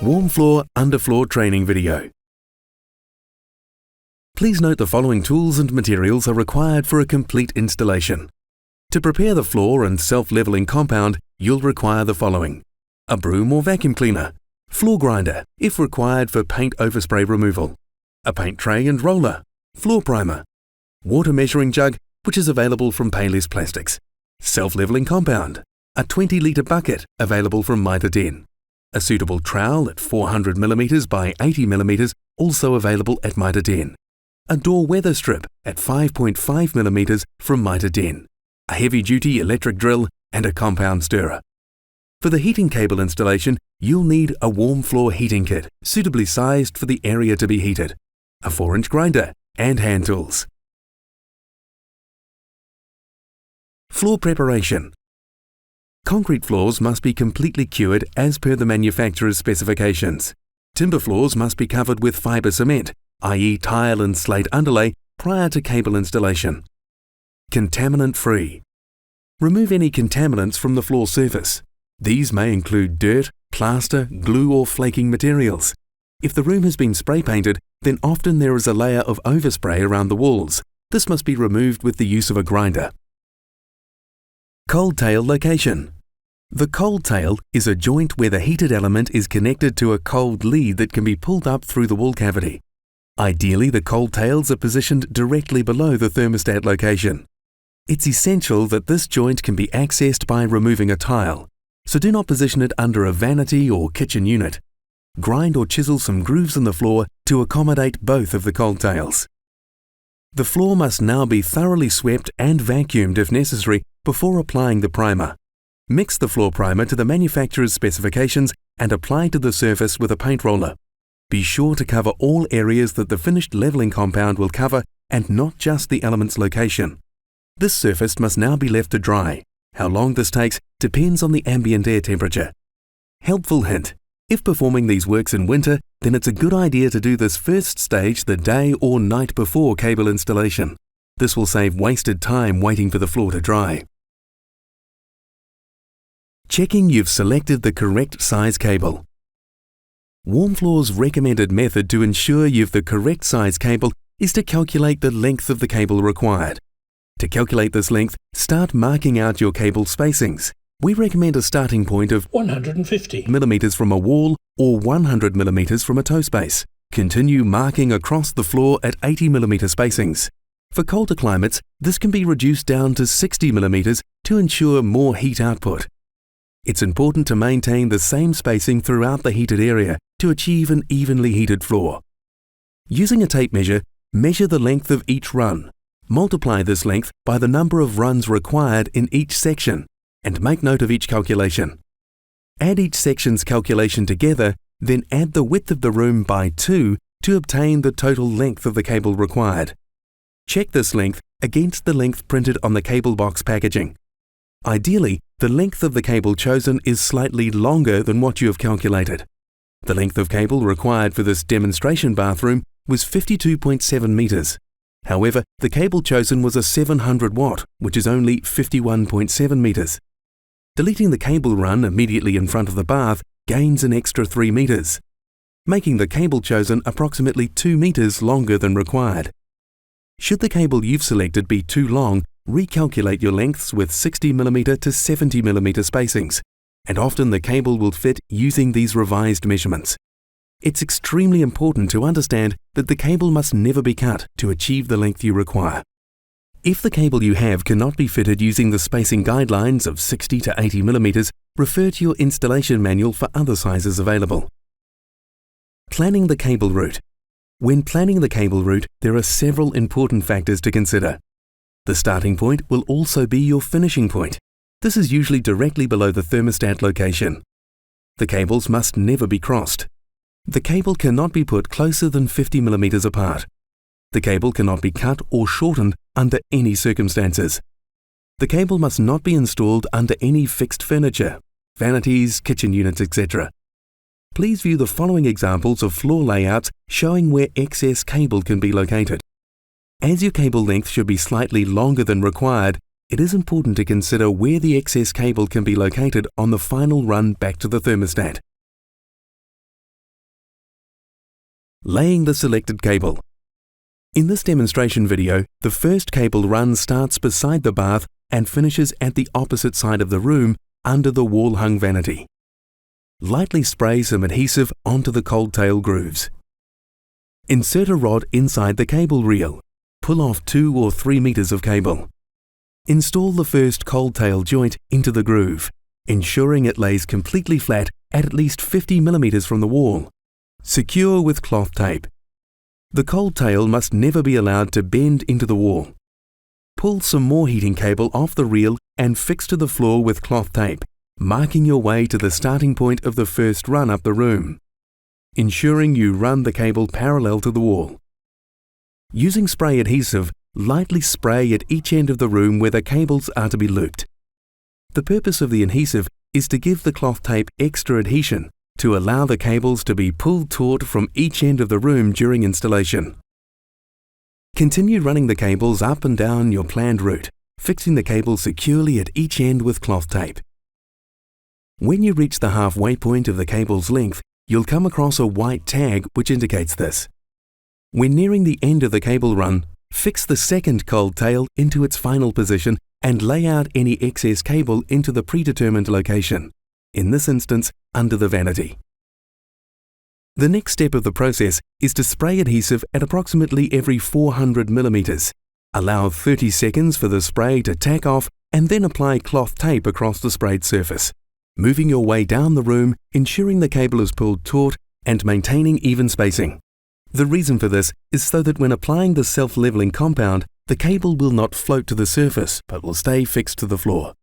Warmfloor Underfloor training video. Please note the following tools and materials are required for a complete installation. To prepare the floor and self-leveling compound, you'll require the following: a broom or vacuum cleaner, floor grinder, if required for paint overspray removal, a paint tray and roller, floor primer, water measuring jug, which is available from Payless Plastics, self-leveling compound, a 20-litre bucket available from Mitre 10, a suitable trowel at 400mm by 80mm, also available at Mitre 10, a door weather strip at 5.5mm from Mitre 10, a heavy-duty electric drill, and a compound stirrer. For the heating cable installation, you'll need a Warmfloor heating kit, suitably sized for the area to be heated, a 4-inch grinder, and hand tools. Floor preparation. Concrete floors must be completely cured as per the manufacturer's specifications. Timber floors must be covered with fibre cement, i.e. tile and slate underlay, prior to cable installation. Contaminant-free. Remove any contaminants from the floor surface. These may include dirt, plaster, glue or flaking materials. If the room has been spray painted, then often there is a layer of overspray around the walls. This must be removed with the use of a grinder. Cold tail location. The cold tail is a joint where the heated element is connected to a cold lead that can be pulled up through the wall cavity. Ideally, the cold tails are positioned directly below the thermostat location. It's essential that this joint can be accessed by removing a tile, so do not position it under a vanity or kitchen unit. Grind or chisel some grooves in the floor to accommodate both of the cold tails. The floor must now be thoroughly swept and vacuumed if necessary before applying the primer. Mix the floor primer to the manufacturer's specifications and apply to the surface with a paint roller. Be sure to cover all areas that the finished leveling compound will cover and not just the element's location. This surface must now be left to dry. How long this takes depends on the ambient air temperature. Helpful hint: if performing these works in winter, then it's a good idea to do this first stage the day or night before cable installation. This will save wasted time waiting for the floor to dry. Checking you've selected the correct size cable. Warmfloor's recommended method to ensure you've the correct size cable is to calculate the length of the cable required. To calculate this length, start marking out your cable spacings. We recommend a starting point of 150mm from a wall or 100mm from a toe space. Continue marking across the floor at 80mm spacings. For colder climates, this can be reduced down to 60mm to ensure more heat output. It's important to maintain the same spacing throughout the heated area to achieve an evenly heated floor. Using a tape measure, measure the length of each run. Multiply this length by the number of runs required in each section, and make note of each calculation. Add each section's calculation together, then add the width of the room by 2 to obtain the total length of the cable required. Check this length against the length printed on the cable box packaging. Ideally, the length of the cable chosen is slightly longer than what you have calculated. The length of cable required for this demonstration bathroom was 52.7 meters. However, the cable chosen was a 700 watt, which is only 51.7 meters. Deleting the cable run immediately in front of the bath gains an extra 3 meters, making the cable chosen approximately 2 meters longer than required. Should the cable you've selected be too long, recalculate your lengths with 60mm to 70mm spacings, and often the cable will fit using these revised measurements. It's extremely important to understand that the cable must never be cut to achieve the length you require. If the cable you have cannot be fitted using the spacing guidelines of 60 to 80mm, refer to your installation manual for other sizes available. Planning the cable route. When planning the cable route, there are several important factors to consider. The starting point will also be your finishing point. This is usually directly below the thermostat location. The cables must never be crossed. The cable cannot be put closer than 50mm apart. The cable cannot be cut or shortened under any circumstances. The cable must not be installed under any fixed furniture, vanities, kitchen units, etc. Please view the following examples of floor layouts showing where excess cable can be located. As your cable length should be slightly longer than required, it is important to consider where the excess cable can be located on the final run back to the thermostat. Laying the selected cable. In this demonstration video, the first cable run starts beside the bath and finishes at the opposite side of the room under the wall-hung vanity. Lightly spray some adhesive onto the cold tail grooves. Insert a rod inside the cable reel. Pull off 2 or 3 meters of cable. Install the first cold tail joint into the groove, ensuring it lays completely flat at least 50 millimeters from the wall. Secure with cloth tape. The cold tail must never be allowed to bend into the wall. Pull some more heating cable off the reel and fix to the floor with cloth tape, marking your way to the starting point of the first run up the room, ensuring you run the cable parallel to the wall. Using spray adhesive, lightly spray at each end of the room where the cables are to be looped. The purpose of the adhesive is to give the cloth tape extra adhesion to allow the cables to be pulled taut from each end of the room during installation. Continue running the cables up and down your planned route, fixing the cable securely at each end with cloth tape. When you reach the halfway point of the cable's length, you'll come across a white tag which indicates this. When nearing the end of the cable run, fix the second cold tail into its final position and lay out any excess cable into the predetermined location, in this instance under the vanity. The next step of the process is to spray adhesive at approximately every 400 millimeters. Allow 30 seconds for the spray to tack off and then apply cloth tape across the sprayed surface, moving your way down the room, ensuring the cable is pulled taut and maintaining even spacing. The reason for this is so that when applying the self-leveling compound, the cable will not float to the surface but will stay fixed to the floor.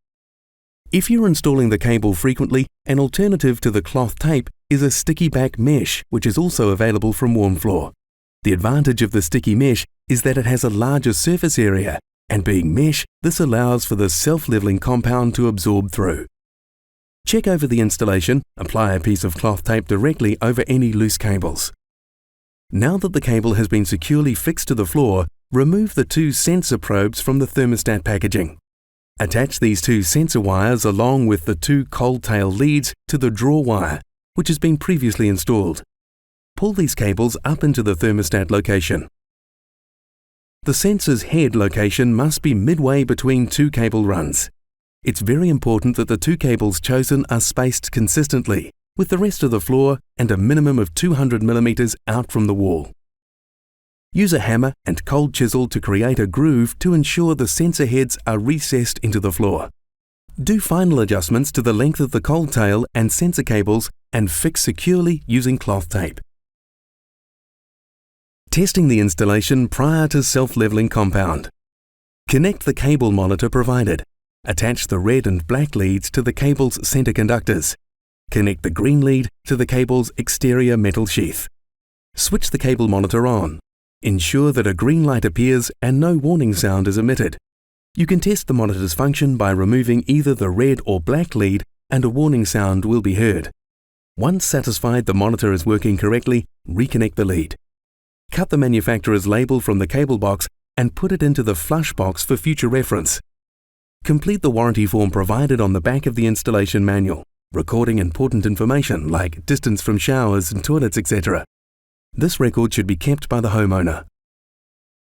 If you're installing the cable frequently, an alternative to the cloth tape is a sticky back mesh, which is also available from Warmfloor. The advantage of the sticky mesh is that it has a larger surface area, and being mesh, this allows for the self-leveling compound to absorb through. Check over the installation, apply a piece of cloth tape directly over any loose cables. Now that the cable has been securely fixed to the floor, remove the 2 sensor probes from the thermostat packaging. Attach these 2 sensor wires along with the 2 cold tail leads to the draw wire, which has been previously installed. Pull these cables up into the thermostat location. The sensor's head location must be midway between 2 cable runs. It's very important that the 2 cables chosen are spaced consistently, with the rest of the floor and a minimum of 200 millimeters out from the wall. Use a hammer and cold chisel to create a groove to ensure the sensor heads are recessed into the floor. Do final adjustments to the length of the cold tail and sensor cables and fix securely using cloth tape. Testing the installation prior to self-leveling compound. Connect the cable monitor provided. Attach the red and black leads to the cable's center conductors. Connect the green lead to the cable's exterior metal sheath. Switch the cable monitor on. Ensure that a green light appears and no warning sound is emitted. You can test the monitor's function by removing either the red or black lead and a warning sound will be heard. Once satisfied the monitor is working correctly, reconnect the lead. Cut the manufacturer's label from the cable box and put it into the flush box for future reference. Complete the warranty form provided on the back of the installation manual, recording important information like distance from showers and toilets, etc. This record should be kept by the homeowner.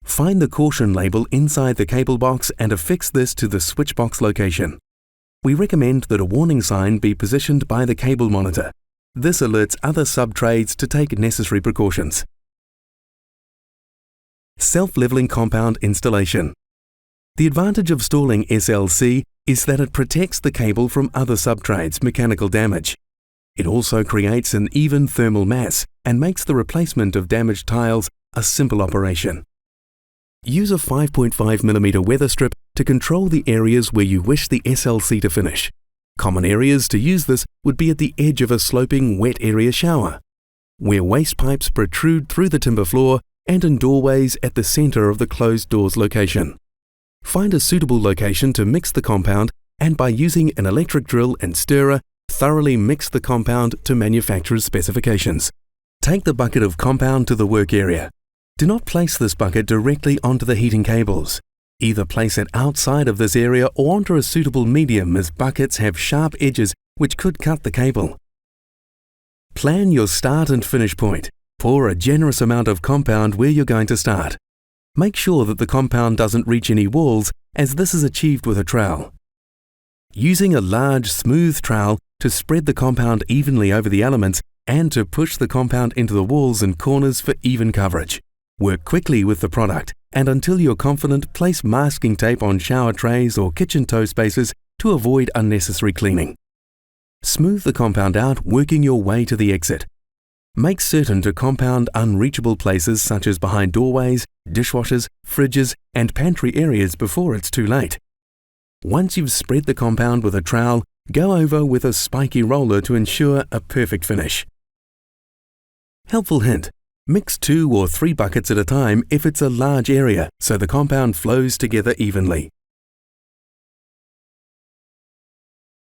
Find the caution label inside the cable box and affix this to the switch box location. We recommend that a warning sign be positioned by the cable monitor. This alerts other sub-trades to take necessary precautions. Self-leveling compound installation. The advantage of installing SLC is that it protects the cable from other sub-trades' mechanical damage. It also creates an even thermal mass and makes the replacement of damaged tiles a simple operation. Use a 5.5mm weather strip to control the areas where you wish the SLC to finish. Common areas to use this would be at the edge of a sloping wet area shower, where waste pipes protrude through the timber floor, and in doorways at the center of the closed doors location. Find a suitable location to mix the compound and by using an electric drill and stirrer, thoroughly mix the compound to manufacturer's specifications. Take the bucket of compound to the work area. Do not place this bucket directly onto the heating cables. Either place it outside of this area or onto a suitable medium, as buckets have sharp edges which could cut the cable. Plan your start and finish point. Pour a generous amount of compound where you're going to start. Make sure that the compound doesn't reach any walls, as this is achieved with a trowel. Using a large, smooth trowel to spread the compound evenly over the elements and to push the compound into the walls and corners for even coverage. Work quickly with the product, and until you're confident, place masking tape on shower trays or kitchen toe spaces to avoid unnecessary cleaning. Smooth the compound out, working your way to the exit. Make certain to compound unreachable places such as behind doorways, dishwashers, fridges, and pantry areas before it's too late. Once you've spread the compound with a trowel, go over with a spiky roller to ensure a perfect finish. Helpful hint: mix 2 or 3 buckets at a time if it's a large area, so the compound flows together evenly.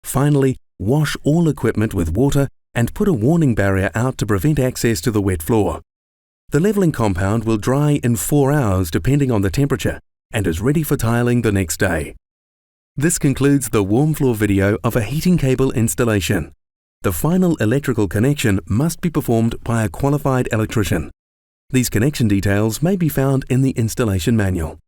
Finally, wash all equipment with water and put a warning barrier out to prevent access to the wet floor. The leveling compound will dry in 4 hours depending on the temperature and is ready for tiling the next day. This concludes the Warmfloor video of a heating cable installation. The final electrical connection must be performed by a qualified electrician. These connection details may be found in the installation manual.